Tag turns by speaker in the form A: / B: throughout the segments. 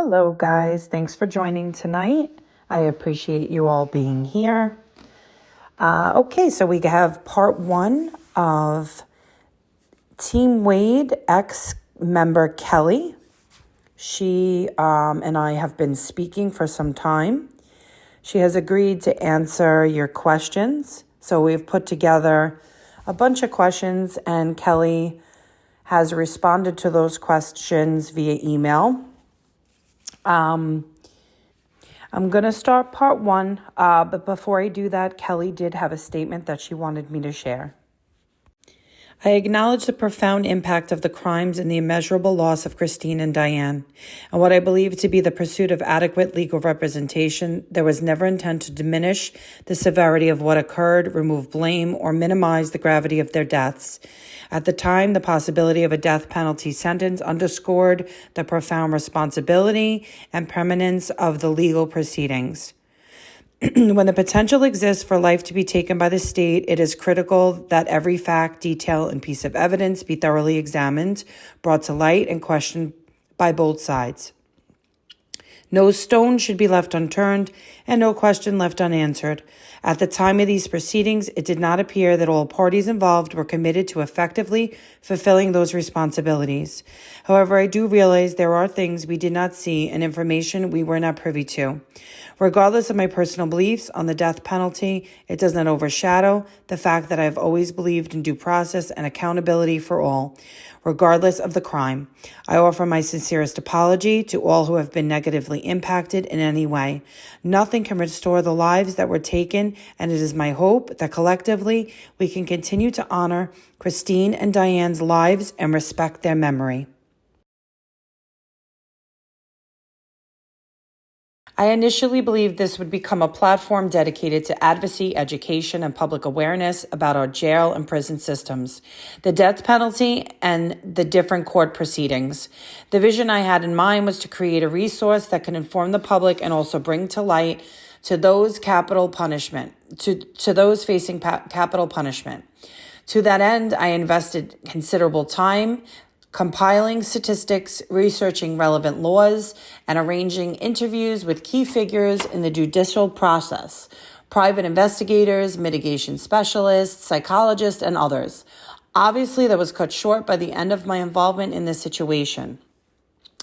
A: Hello, guys. Thanks for joining tonight. I appreciate you all being here. Okay, so we have part one of Team Wade ex-member Kelli. She and I have been speaking for some time. She has agreed to answer your questions. So we've put together a bunch of questions, and Kelli has responded to those questions via email. I'm going to start part one, but before I do that, Kelli did have a statement that she wanted me to share. I acknowledge the profound impact of the crimes and the immeasurable loss of Christine and Diane, and what I believe to be the pursuit of adequate legal representation. There was never intent to diminish the severity of what occurred, remove blame, or minimize the gravity of their deaths. At the time, the possibility of a death penalty sentence underscored the profound responsibility and permanence of the legal proceedings. When the potential exists for life to be taken by the state, it is critical that every fact, detail, and piece of evidence be thoroughly examined, brought to light, and questioned by both sides. No stone should be left unturned, and no question left unanswered. At the time of these proceedings, it did not appear that all parties involved were committed to effectively fulfilling those responsibilities. However, I do realize there are things we did not see and information we were not privy to. Regardless of my personal beliefs on the death penalty, it does not overshadow the fact that I have always believed in due process and accountability for all, regardless of the crime. I offer my sincerest apology to all who have been negatively impacted in any way. Nothing can restore the lives that were taken, and it is my hope that collectively we can continue to honor Christine and Diane's lives and respect their memory. I initially believed this would become a platform dedicated to advocacy, education, and public awareness about our jail and prison systems, the death penalty, and the different court proceedings. The vision I had in mind was to create a resource that can inform the public and also bring to light to those capital punishment, to those facing capital punishment. To that end, I invested considerable time compiling statistics, researching relevant laws, and arranging interviews with key figures in the judicial process, private investigators, mitigation specialists, psychologists, and others. Obviously, that was cut short by the end of my involvement in this situation.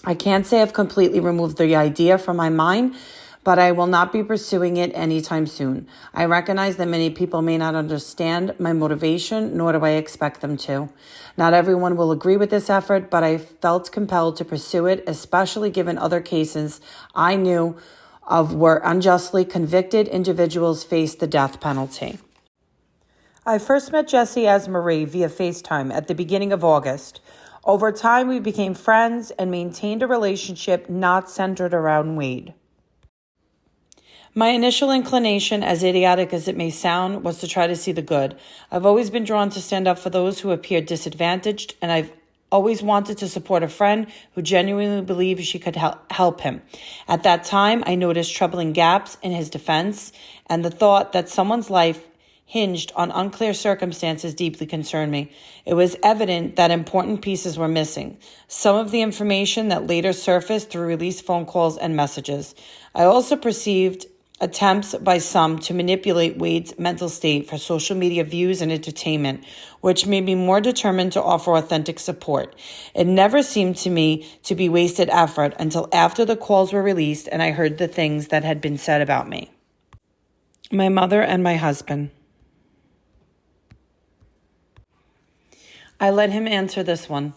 A: I can't say I've completely removed the idea from my mind, but I will not be pursuing it anytime soon. I recognize that many people may not understand my motivation, nor do I expect them to. Not everyone will agree with this effort, but I felt compelled to pursue it, especially given other cases I knew of where unjustly convicted individuals faced the death penalty. I first met Jesse as Marie via FaceTime at the beginning of August. Over time, we became friends and maintained a relationship not centered around Wade. My initial inclination, as idiotic as it may sound, was to try to see the good. I've always been drawn to stand up for those who appear disadvantaged, and I've always wanted to support a friend who genuinely believed she could help him. At that time, I noticed troubling gaps in his defense, and the thought that someone's life hinged on unclear circumstances deeply concerned me. It was evident that important pieces were missing, some of the information that later surfaced through released phone calls and messages. I also perceived attempts by some to manipulate Wade's mental state for social media views and entertainment, which made me more determined to offer authentic support. It never seemed to me to be wasted effort until after the calls were released and I heard the things that had been said about me. My mother and my husband. I let him answer this one.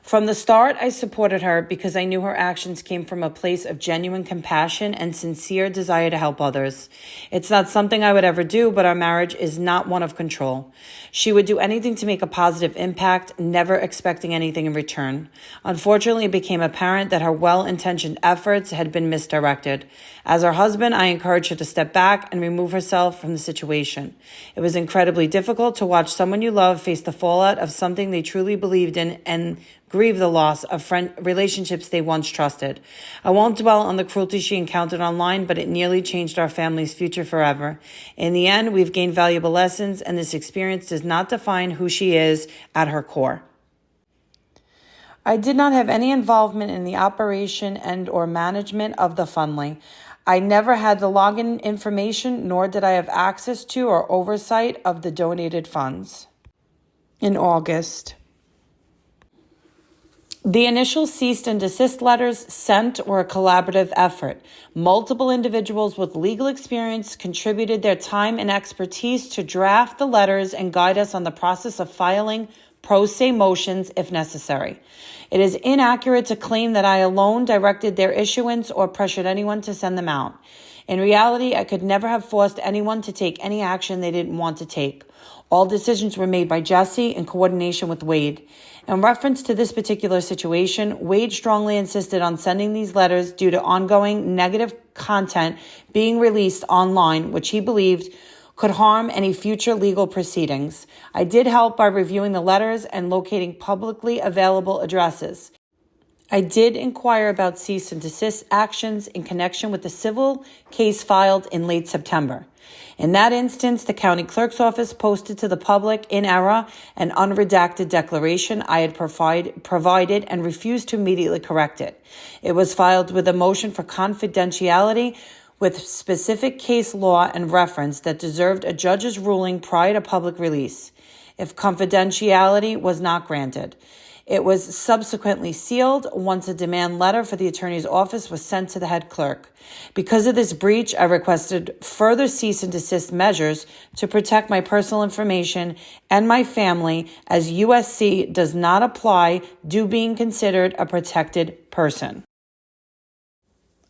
A: From the start, I supported her because I knew her actions came from a place of genuine compassion and sincere desire to help others. It's not something I would ever do, but our marriage is not one of control. She would do anything to make a positive impact, never expecting anything in return. Unfortunately, it became apparent that her well-intentioned efforts had been misdirected. As her husband, I encouraged her to step back and remove herself from the situation. It was incredibly difficult to watch someone you love face the fallout of something they truly believed in and grieve the loss of relationships they once trusted. I won't dwell on the cruelty she encountered online, but it nearly changed our family's future forever. In the end, we've gained valuable lessons, and this experience does not define who she is at her core. I did not have any involvement in the operation and or management of the Fundly. I never had the login information, nor did I have access to or oversight of the donated funds. In August, the initial cease and desist letters sent were a collaborative effort. Multiple individuals with legal experience contributed their time and expertise to draft the letters and guide us on the process of filing pro se motions if necessary. It is inaccurate to claim that I alone directed their issuance or pressured anyone to send them out. In reality, I could never have forced anyone to take any action they didn't want to take. All decisions were made by Jesse in coordination with Wade. In reference to this particular situation, Wade strongly insisted on sending these letters due to ongoing negative content being released online, which he believed could harm any future legal proceedings. I did help by reviewing the letters and locating publicly available addresses. I did inquire about cease and desist actions in connection with the civil case filed in late September. In that instance, the county clerk's office posted to the public in error an unredacted declaration I had provided and refused to immediately correct it. It was filed with a motion for confidentiality with specific case law and reference that deserved a judge's ruling prior to public release, if confidentiality was not granted. It was subsequently sealed once a demand letter for the attorney's office was sent to the head clerk. Because of this breach, I requested further cease and desist measures to protect my personal information and my family, as USC does not apply due being considered a protected person.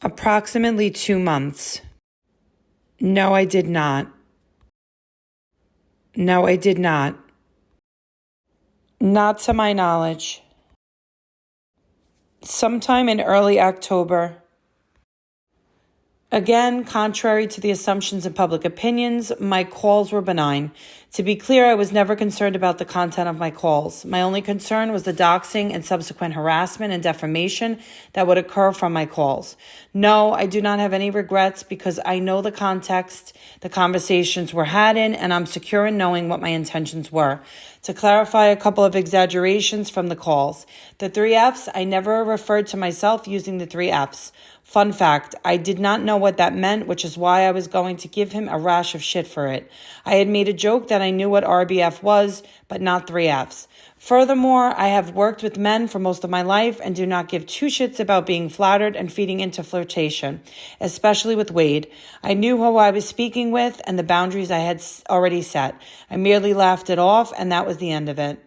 A: Approximately 2 months. No, I did not. No, I did not. Not to my knowledge. Sometime in early October. Again, contrary to the assumptions and public opinions, my calls were benign. To be clear, I was never concerned about the content of my calls. My only concern was the doxing and subsequent harassment and defamation that would occur from my calls. No, I do not have any regrets because I know the context the conversations were had in, and I'm secure in knowing what my intentions were. To clarify a couple of exaggerations from the calls, the 3 Fs, I never referred to myself using the 3 Fs. Fun fact, I did not know what that meant, which is why I was going to give him a rash of shit for it. I had made a joke that I knew what RBF was, but not 3 Fs. Furthermore, I have worked with men for most of my life and do not give 2 shits about being flattered and feeding into flirtation, especially with Wade. I knew who I was speaking with and the boundaries I had already set. I merely laughed it off, and that was the end of it.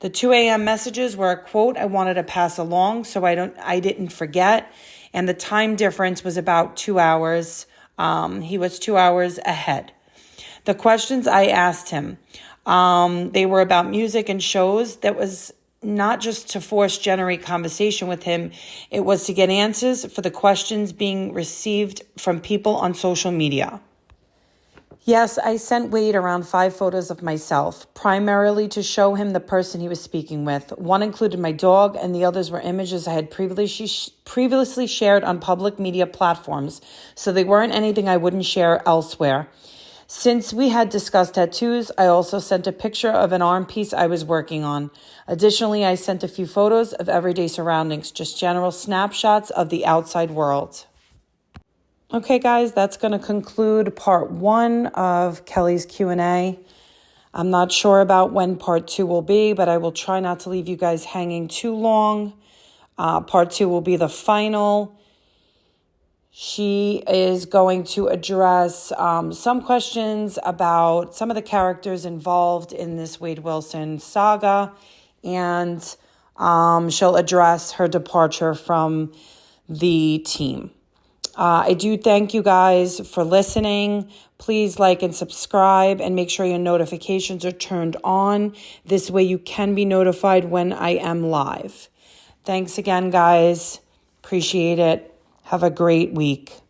A: The 2 a.m. messages were a quote I wanted to pass along so I didn't forget. And the time difference was about 2 hours. He was 2 hours ahead. The questions I asked him, they were about music and shows. That was not just to generate conversation with him. It was to get answers for the questions being received from people on social media. Yes, I sent Wade around 5 photos of myself, primarily to show him the person he was speaking with. One included my dog, and the others were images I had previously shared on public media platforms, so they weren't anything I wouldn't share elsewhere. Since we had discussed tattoos, I also sent a picture of an arm piece I was working on. Additionally, I sent a few photos of everyday surroundings, just general snapshots of the outside world. Okay, guys, that's going to conclude part 1 of Kelly's Q&A. I'm not sure about when part 2 will be, but I will try not to leave you guys hanging too long. Part 2 will be the final. She is going to address some questions about some of the characters involved in this Wade Wilson saga, and she'll address her departure from the team. I do thank you guys for listening. Please like and subscribe and make sure your notifications are turned on. This way you can be notified when I am live. Thanks again, guys. Appreciate it. Have a great week.